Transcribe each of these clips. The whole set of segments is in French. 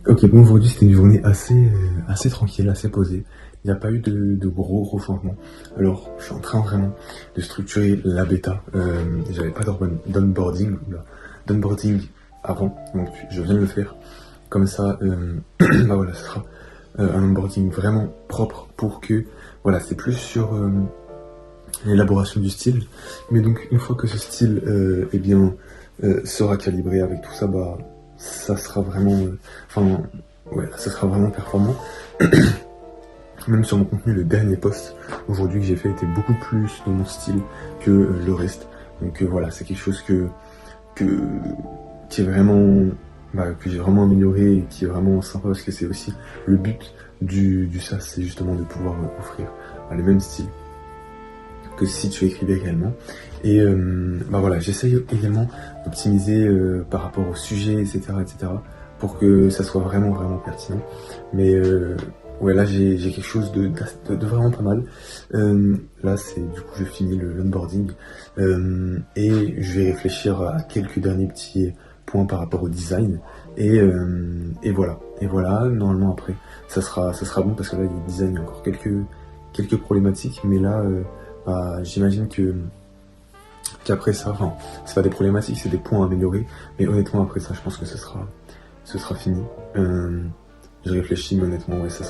Ok, bon, aujourd'hui c'était une journée assez tranquille, assez posée. Il n'y a pas eu de gros changements. Alors, je suis en train vraiment de structurer la bêta. J'avais pas d'onboarding avant, donc je viens de le faire. Comme ça, bah voilà, ce sera un onboarding vraiment propre pour que, voilà, c'est plus sur l'élaboration du style. Mais donc, une fois que ce style, eh bien, sera calibré avec tout ça, bah, ça sera vraiment, enfin, ouais, ça sera vraiment performant. Même sur mon contenu, le dernier post aujourd'hui que j'ai fait était beaucoup plus dans mon style que le reste. Donc voilà, c'est quelque chose que qui est vraiment, bah, que j'ai vraiment amélioré et qui est vraiment sympa parce que c'est aussi le but du SaaS, c'est justement de pouvoir offrir le même style que si tu écrivais réellement. Et bah voilà, j'essaye également d'optimiser par rapport au sujet, etc., pour que ça soit vraiment pertinent. Mais ouais, là j'ai quelque chose de vraiment pas mal. Là, c'est du coup, je finis l'onboarding et je vais réfléchir à quelques derniers petits points par rapport au design. Et voilà. Et voilà, normalement après, ça sera bon parce que là, il y a le design, il y a encore quelques problématiques, mais là, bah, j'imagine qu'après ça, enfin, c'est pas des problématiques, c'est des points à améliorer, mais honnêtement, après ça, je pense que ce sera fini. Je réfléchis, mais honnêtement, ouais, ça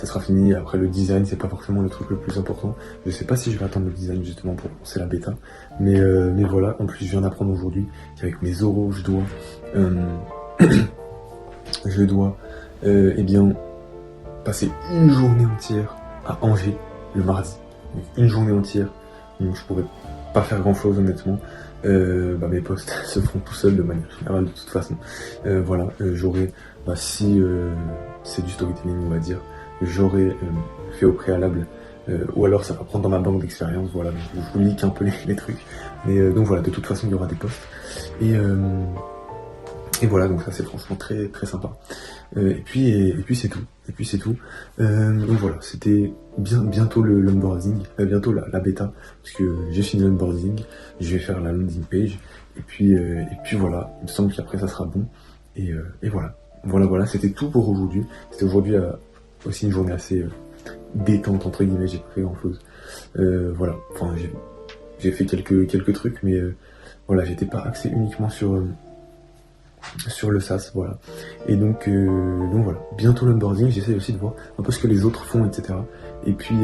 sera fini. Après, le design, c'est pas forcément le truc le plus important. Je sais pas si je vais attendre le design justement pour lancer la bêta, mais voilà. En plus, je viens d'apprendre aujourd'hui qu'avec mes oraux, euh, je dois, eh bien, passer une journée entière à Angers le mardi. Donc, une journée entière. Donc je pourrais pas faire grand chose honnêtement. Bah, mes posts se feront tout seuls de manière générale de toute façon. Voilà, j'aurais, bah, si c'est du storytelling on va dire, j'aurais fait au préalable, ou alors ça va prendre dans ma banque d'expérience, voilà, donc je vous leak un peu les trucs. Mais donc voilà, de toute façon il y aura des posts. Et voilà, donc ça c'est franchement très sympa. Et puis c'est tout. Et puis c'est tout. Donc voilà, c'était bientôt l'onboarding, bientôt la bêta, parce que j'ai fini l'onboarding, je vais faire la landing page, et puis voilà, il me semble qu'après ça sera bon. Et voilà. Voilà, c'était tout pour aujourd'hui. C'était aujourd'hui aussi une journée assez détente, entre guillemets, j'ai pas fait grand chose. Voilà, enfin j'ai fait quelques trucs, mais voilà, j'étais pas axé uniquement sur le SaaS, voilà. Et donc voilà, bientôt l'onboarding, j'essaie aussi de voir un peu ce que les autres font, etc. Et puis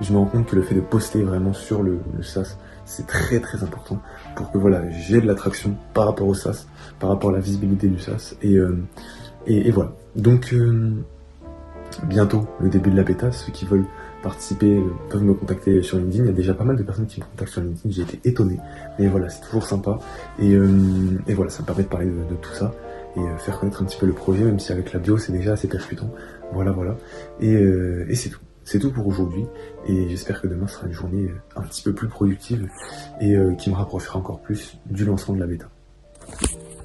je me rends compte que le fait de poster vraiment sur le SaaS, c'est très important pour que voilà, j'ai de l'attraction par rapport au SaaS, par rapport à la visibilité du SaaS. Et voilà. Donc bientôt le début de la bêta, ceux qui veulent participer peuvent me contacter sur LinkedIn. Il y a déjà pas mal de personnes qui me contactent sur LinkedIn, j'ai été étonné. Mais voilà, c'est toujours sympa. Et voilà, ça me permet de parler de tout ça et faire connaître un petit peu le projet, même si avec la bio c'est déjà assez percutant. Voilà. Et c'est tout. C'est tout pour aujourd'hui. Et j'espère que demain sera une journée un petit peu plus productive et qui me rapprochera encore plus du lancement de la bêta.